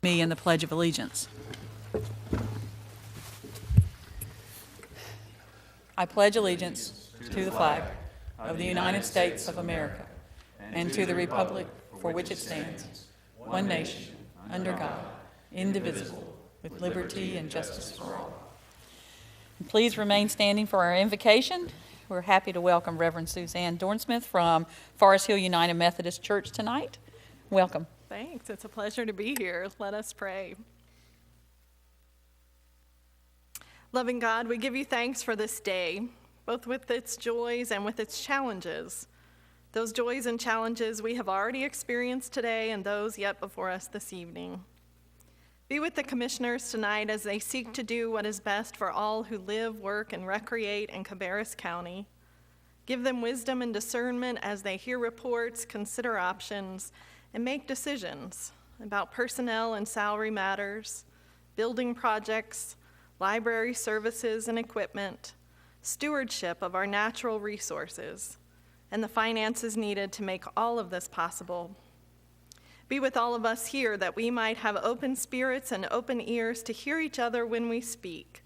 Me in the Pledge of Allegiance. I pledge allegiance to the flag of the United States of America and to the republic for which it stands, one nation, under God, indivisible, with liberty and justice for all. And please remain standing for our invocation. We're happy to welcome Reverend Suzanne Dornsmith from Forest Hill United Methodist Church tonight. Welcome. Thanks. It's a pleasure to be here. Let us pray. Loving God, we give you thanks for this day, both with its joys and with its challenges. Those joys and challenges we have already experienced today and those yet before us this evening. Be with the commissioners tonight as they seek to do what is best for all who live, work, and recreate in Cabarrus County. Give them wisdom and discernment as they hear reports, consider options, and make decisions about personnel and salary matters, building projects, library services and equipment, stewardship of our natural resources, and the finances needed to make all of this possible. Be with all of us here that we might have open spirits and open ears to hear each other when we speak,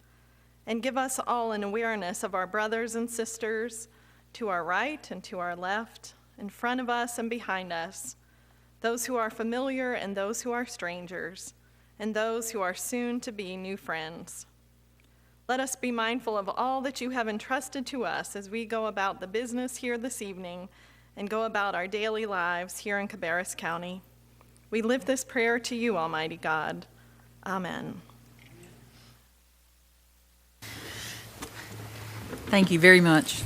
and give us all an awareness of our brothers and sisters to our right and to our left, in front of us and behind us, those who are familiar and those who are strangers, and those who are soon to be new friends. Let us be mindful of all that you have entrusted to us as we go about the business here this evening and go about our daily lives here in Cabarrus County. We lift this prayer to you, Almighty God. Amen. Thank you very much.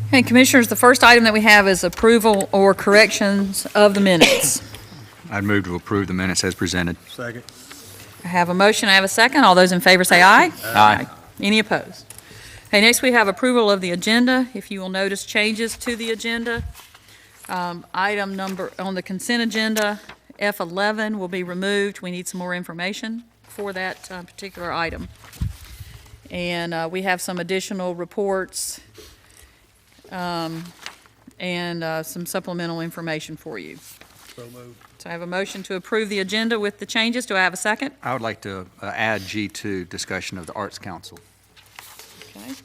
Okay, Commissioners, the first item that we have is approval or corrections of the minutes. I'd move to approve the minutes as presented. Second. I have a motion, I have a second. All those in favor say aye. Aye. Any opposed? Okay, next we have approval of the agenda. If you will notice changes to the agenda. Item number on the consent agenda, F11, will be removed. We need some more information for that particular item. And we have some additional reports and some supplemental information for you. So moved. So I have a motion to approve the agenda with the changes. Do I have a second? I would like to add G2, discussion of the Arts Council, Okay.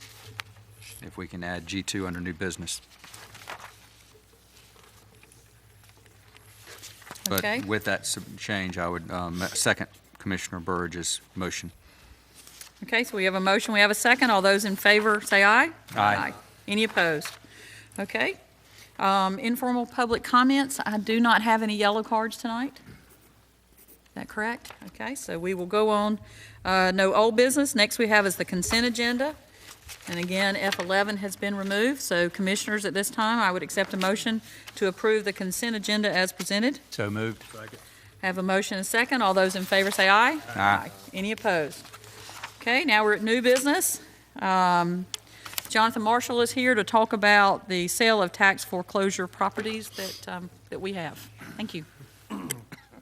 if we can add G2 under new business. Okay. But with that change, I would second Commissioner Burridge's motion. Okay, so we have a motion, we have a second. All those in favor say aye. Aye. Any opposed? Okay. Informal public comments. I do not have any yellow cards tonight. Is that correct? Okay, so we will go on. No old business. Next we have is the consent agenda. And again, F11 has been removed. So Commissioners, at this time, I would accept a motion to approve the consent agenda as presented. So moved. Second. I have a motion and a second. All those in favor say aye. Aye. Any opposed? Okay, now we're at new business. Jonathan Marshall is here to talk about the sale of tax foreclosure properties that we have. Thank you.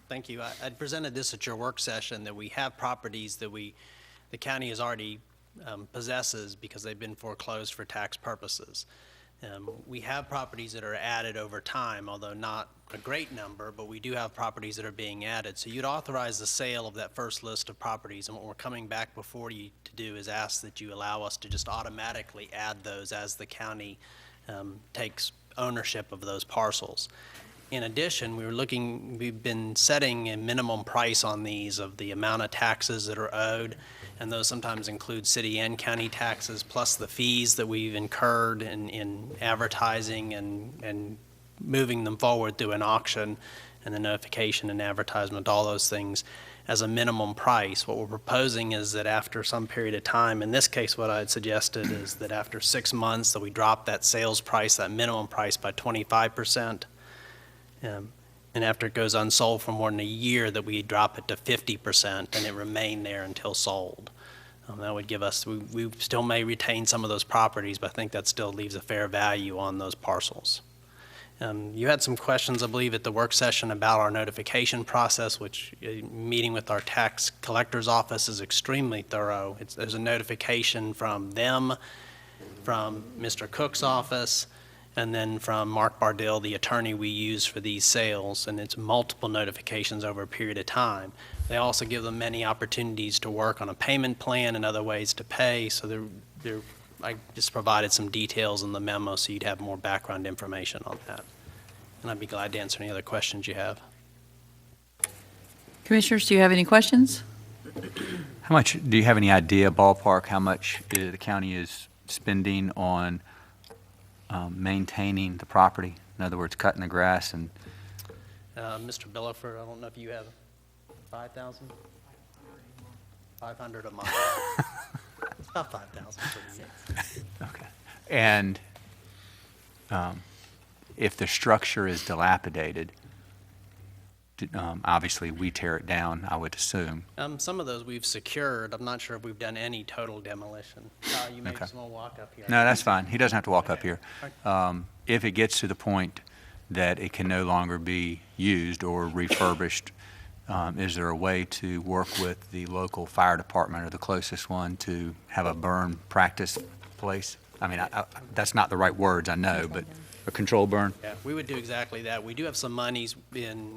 Thank you. I presented this at your work session that we have properties that the county has already possesses because they've been foreclosed for tax purposes. We have properties that are added over time, although not a great number, but we do have properties that are being added. So you'd authorize the sale of that first list of properties, and what we're coming back before you to do is ask that you allow us to just automatically add those as the county takes ownership of those parcels. In addition, we've been setting a minimum price on these of the amount of taxes that are owed, and those sometimes include city and county taxes, plus the fees that we've incurred in advertising and moving them forward through an auction and the notification and advertisement, all those things as a minimum price. What we're proposing is that after some period of time, in this case what I had suggested is that after 6 months that we drop that sales price, that minimum price, by 25%. And after it goes unsold for more than a year, that we drop it to 50% and it remain there until sold. That would give us, we still may retain some of those properties, but I think that still leaves a fair value on those parcels. You had some questions, I believe, at the work session about our notification process, which meeting with our tax collector's office is extremely thorough. There's a notification from them, from Mr. Cook's office, and then from Mark Bardill, the attorney we use for these sales, and it's multiple notifications over a period of time. They also give them many opportunities to work on a payment plan and other ways to pay, so I just provided some details in the memo so you'd have more background information on that. And I'd be glad to answer any other questions you have. Commissioners, do you have any questions? How much, do you have any idea, ballpark, how much the county is spending on maintaining the property? In other words, cutting the grass and, Mr. Billiford, I don't know if you have 5,000? 500 a month. It's about 5,000 for the year. okay. And if the structure is dilapidated, obviously we tear it down, I would assume. Some of those we've secured. I'm not sure if we've done any total demolition. You may Okay. just want to walk up here. No, that's fine. He doesn't have to walk up Okay. here. If it gets to the point that it can no longer be used or refurbished, is there a way to work with the local fire department or the closest one to have a burn practice place? I mean, that's not the right words, I know, but a controlled burn? Yeah, we would do exactly that. We do have some monies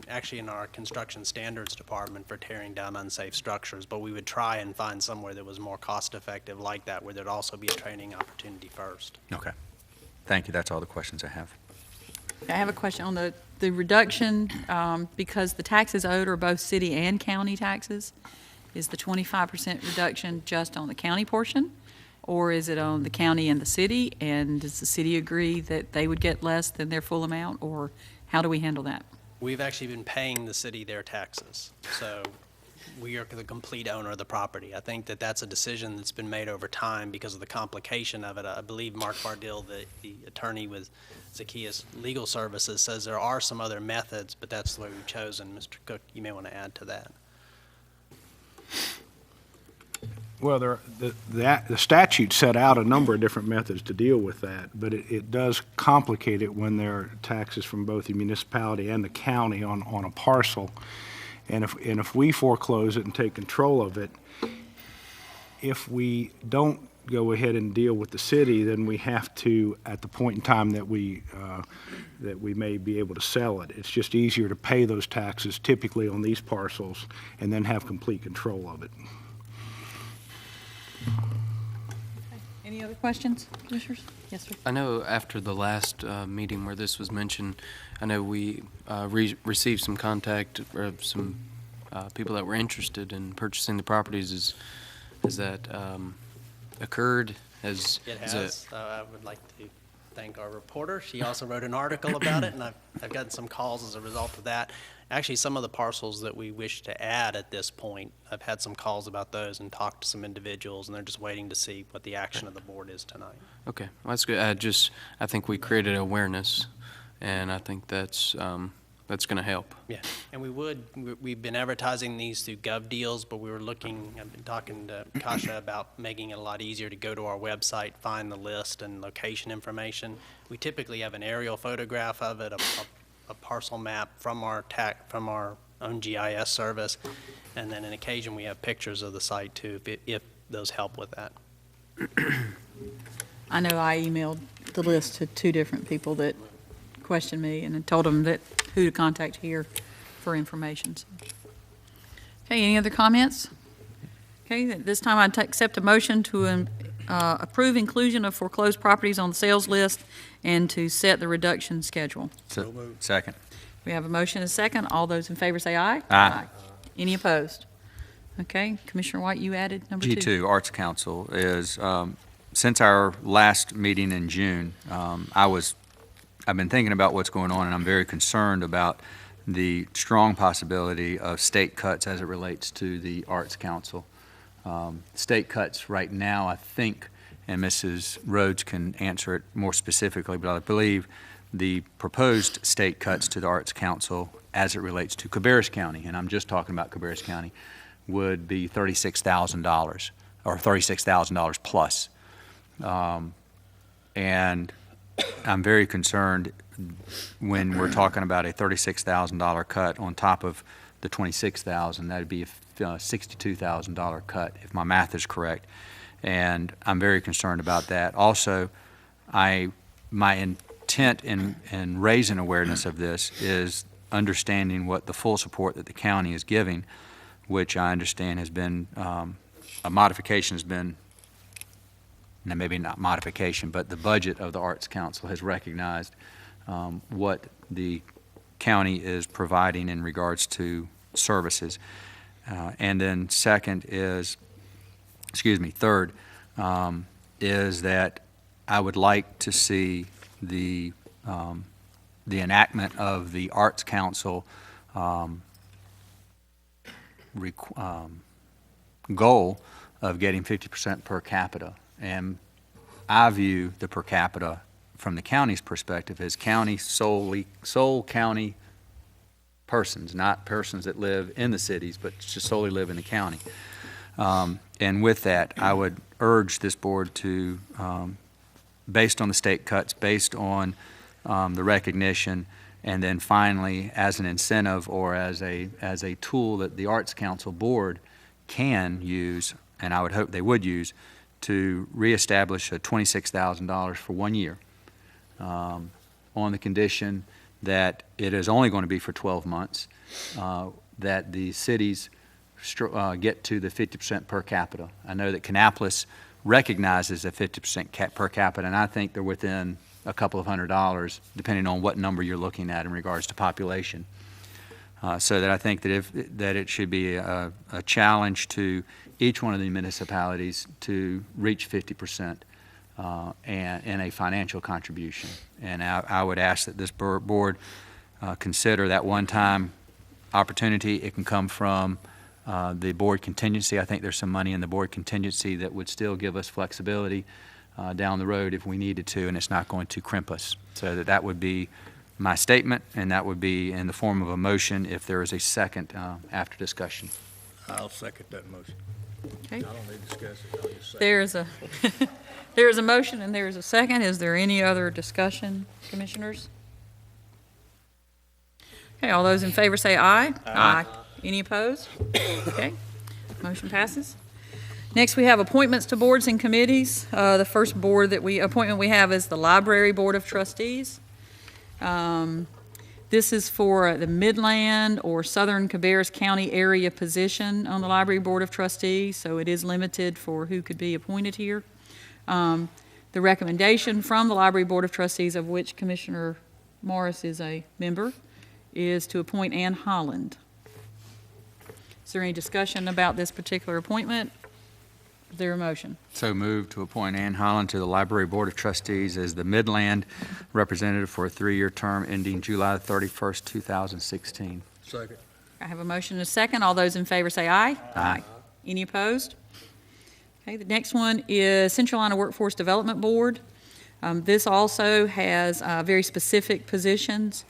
actually in our construction standards department for tearing down unsafe structures, but we would try and find somewhere that was more cost-effective like that, where there'd also be a training opportunity first. Okay. Thank you. That's all the questions I have. I have a question on the reduction, because the taxes owed are both city and county taxes. Is the 25% reduction just on the county portion? Or is it on the county and the city? And does the city agree that they would get less than their full amount? Or how do we handle that? We've actually been paying the city their taxes, so we are the complete owner of the property. I think that that's a decision that's been made over time because of the complication of it. I believe Mark Bardill, the attorney with Zacchaeus Legal Services, says there are some other methods, but that's the way we've chosen. Mr. Cook, you may want to add to that. Well, the statute set out a number of different methods to deal with that, but it does complicate it when there are taxes from both the municipality and the county on a parcel. And if we foreclose it and take control of it, if we don't go ahead and deal with the city, then we have to, at the point in time that we may be able to sell it. It's just easier to pay those taxes typically on these parcels and then have complete control of it. Any other questions, commissioners? Yes, sir. I know after the last meeting where this was mentioned, I know we received some contact or some people that were interested in purchasing the properties. Has that occurred? It has. I would like to thank our reporter. She also wrote an article about it, and I've gotten some calls as a result of that. Actually, some of the parcels that we wish to add at this point, I've had some calls about those and talked to some individuals, and they're just waiting to see what the action of the board is tonight. Okay, well, that's good. I think we created awareness, and I think that's going to help. Yeah, and we've been advertising these through Gov Deals, but I've been talking to Kasha about making it a lot easier to go to our website, find the list and location information. We typically have an aerial photograph of it, a parcel map from our own GIS service, and then on occasion we have pictures of the site too, if those help with that. I know I emailed the list to 2 different people that questioned me and told them who to contact here for information. Okay, any other comments? Okay, at this time I'd accept a motion to approve inclusion of foreclosed properties on the sales list and to set the reduction schedule. Second. We have a motion and a second. All those in favor say aye. Aye. Any opposed? Okay, Commissioner White, you added number 2. G2, Arts Council, is, since our last meeting in June, I've been thinking about what's going on, and I'm very concerned about the strong possibility of state cuts as it relates to the Arts Council. State cuts right now, I think, and Mrs. Rhodes can answer it more specifically, but I believe the proposed state cuts to the Arts Council as it relates to Cabarrus County, and I'm just talking about Cabarrus County, would be $36,000 or $36,000 plus. And I'm very concerned when we're talking about a $36,000 cut on top of the $26,000. That'd be a $62,000 cut, if my math is correct. And I'm very concerned about that. Also, my intent in raising awareness of this is understanding what the full support that the county is giving, which I understand has been, a modification has been, now maybe not modification, but the budget of the Arts Council has recognized what the county is providing in regards to services. And then third, is that I would like to see the enactment of the Arts Council goal of getting 50% per capita. And I view the per capita from the county's perspective as sole county persons, not persons that live in the cities, but just solely live in the county. And with that, I would urge this board to, based on the state cuts, based on the recognition, and then finally, as an incentive or as a tool that the Arts Council Board can use, and I would hope they would use, to reestablish a $26,000 for 1 year, on the condition that it is only going to be for 12 months, that the cities get to the 50% per capita. I know that Kannapolis recognizes a 50% per capita, and I think they're within a couple of $100, depending on what number you're looking at in regards to population. So that I think that it should be a challenge to each one of the municipalities to reach 50% and a financial contribution. And I would ask that this board consider that one-time opportunity. It can come from the board contingency. I think there's some money in the board contingency that would still give us flexibility down the road if we needed to, and it's not going to crimp us. So that would be my statement, and that would be in the form of a motion if there is a second after discussion. I'll second that motion. Okay. I don't need to discuss it, I'll just say. There is a motion and there is a second. Is there any other discussion, commissioners? Okay, all those in favor say aye. Aye. Any opposed? Okay, motion passes. Next, we have appointments to boards and committees. The first appointment we have is the Library Board of Trustees. This is for the Midland or Southern Cabarrus County area position on the Library Board of Trustees, so it is limited for who could be appointed here. The recommendation from the Library Board of Trustees, of which Commissioner Morris is a member, is to appoint Ann Holland. Is there any discussion about this particular appointment? Is there a motion? So moved to appoint Ann Holland to the Library Board of Trustees as the Midland representative for a 3-year term ending July 31st, 2016. Second. I have a motion and a second. All those in favor say aye. Aye. Any opposed? Okay, the next one is Central Iowa Workforce Development Board. This also has very specific positions.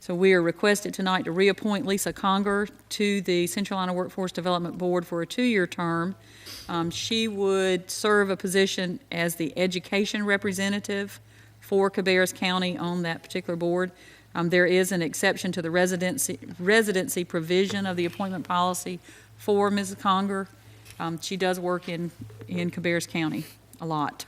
So we are requested tonight to reappoint Lisa Conger to the Central Iowa Workforce Development Board for a 2-year term. She would serve a position as the education representative for Cabarrus County on that particular board. There is an exception to the residency provision of the appointment policy for Mrs. Conger. She does work in Cabarrus County a lot.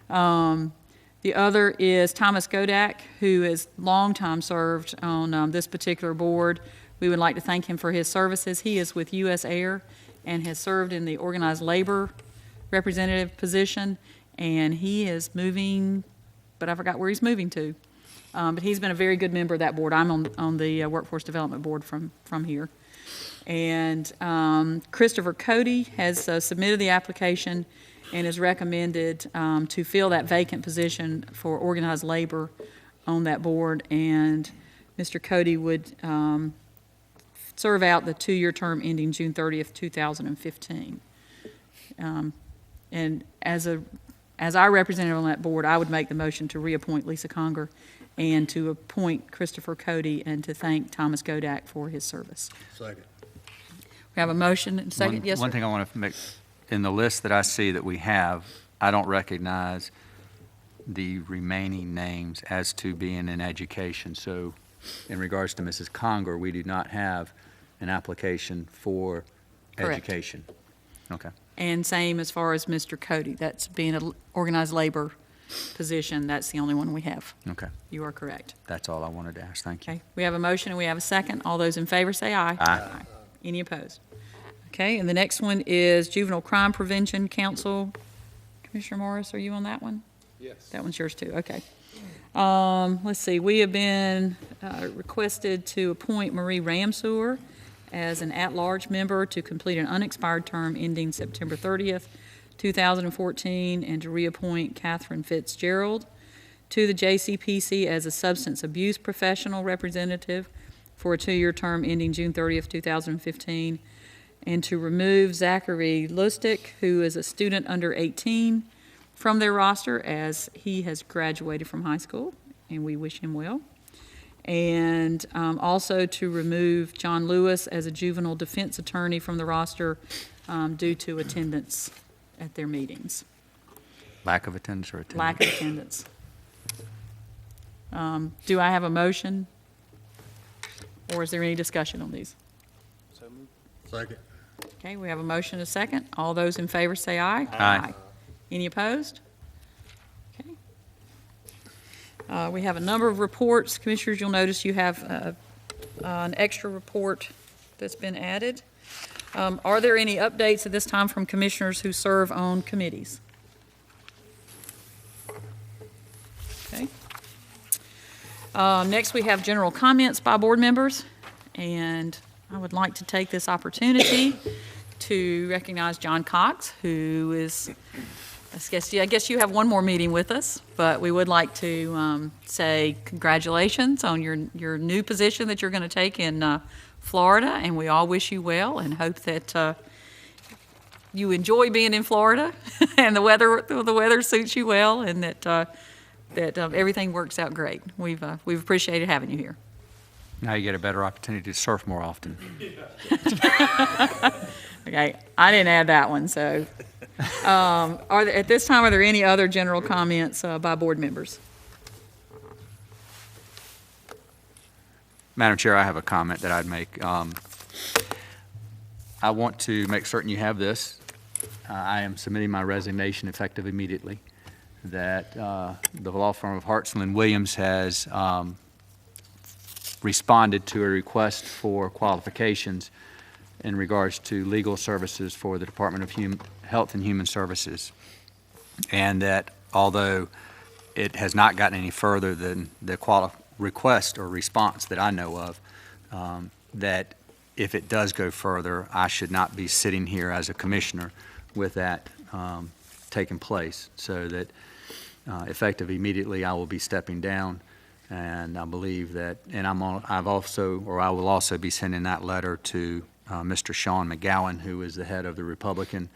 The other is Thomas Godak, who has long time served on this particular board. We would like to thank him for his services. He is with U.S. Air and has served in the organized labor representative position, and he is moving, but I forgot where he's moving to. But he's been a very good member of that board. I'm on the Workforce Development Board from here. And Christopher Cody has submitted the application and is recommended to fill that vacant position for organized labor on that board. And Mr. Cody would serve out the 2-year term ending June 30th, 2015. And as our representative on that board, I would make the motion to reappoint Lisa Conger and to appoint Christopher Cody and to thank Thomas Godak for his service. Second. We have a motion and a second. Yes, sir. One thing I want to make, in the list that I see that we have, I don't recognize the remaining names as to being in education. So in regards to Mrs. Conger, we do not have an application for Correct. education. Okay. And same as far as Mr. Cody. That's being an organized labor position, that's the only one we have. Okay, You are correct. that's all I wanted to ask. Thank you. Okay, we have a motion and we have a second. All those in favor say aye. Aye. Any opposed? Okay, and the next one is Juvenile Crime Prevention Council. Commissioner Morris, are you on that one? Yes. That one's yours too, okay. Let's see, we have been requested to appoint Marie Ramsewer as an at-large member to complete an unexpired term ending September 30th, 2014, and to reappoint Catherine Fitzgerald to the JCPC as a substance abuse professional representative for a 2-year term ending June 30th, 2015, and to remove Zachary Lustig, who is a student under 18, from their roster as he has graduated from high school, and we wish him well. And also to remove John Lewis as a juvenile defense attorney from the roster due to attendance at their meetings. Lack of attendance or attendance? Lack of attendance. Do I have a motion? Or is there any discussion on these? Second. Okay, we have a motion and a second. All those in favor say aye. Aye. Any opposed? Okay. We have a number of reports. Commissioners, you'll notice you have an extra report that's been added. Are there any updates at this time from commissioners who serve on committees? Okay. Next, we have general comments by board members, and I would like to take this opportunity to recognize John Cox, who is, I guess you have one more meeting with us, but we would like to say congratulations on your new position that you're going to take in Florida, and we all wish you well and hope that you enjoy being in Florida and the weather suits you well, and that everything works out great. We've appreciated having you here. Now you get a better opportunity to surf more often. Okay, I didn't add that one, so. At this time, are there any other general comments by board members? Madam Chair, I have a comment that I'd make. I want to make certain you have this. I am submitting my resignation effective immediately. That the law firm of Hartsland Williams has responded to a request for qualifications in regards to legal services for the Department of Health and Human Services. And that although it has not gotten any further than the request or response that I know of, that if it does go further, I should not be sitting here as a commissioner with that taking place. So that effective immediately, I will be stepping down. And I believe that, and I will also be sending that letter to Mr. Sean McGowan, who is the head of the Republican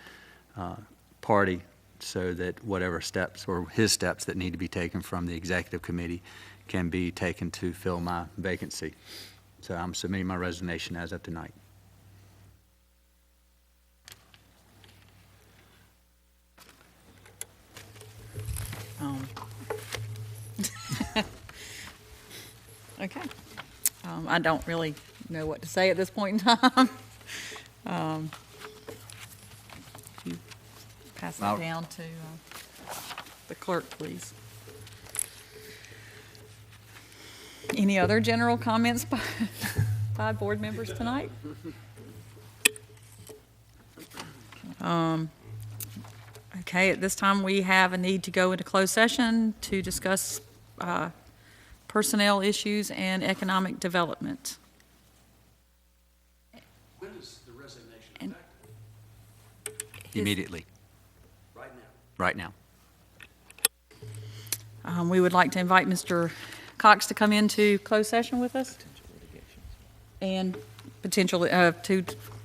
Party, so that whatever steps or his steps that need to be taken from the executive committee can be taken to fill my vacancy. So I'm submitting my resignation as of tonight. Okay. I don't really know what to say at this point in time. Could you pass that down to the clerk, please? Any other general comments by board members tonight? Okay, at this time, we have a need to go into closed session to discuss personnel issues and economic development. When is the resignation And- effective? Immediately, Right now? right now. We would like to invite Mr. Cox to come into closed session with us. And potentially,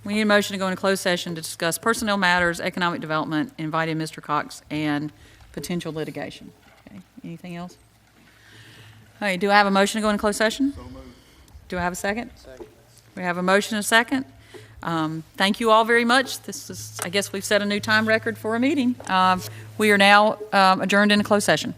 we need a motion to go into closed session to discuss personnel matters, economic development, inviting Mr. Cox, and potential litigation. Okay, anything else? All right, do I have a motion to go into closed session? So moved. Do I have a second? Second. We have a motion and a second. Thank you all very much. This is, I guess we've set a new time record for a meeting. We are now adjourned in a closed session.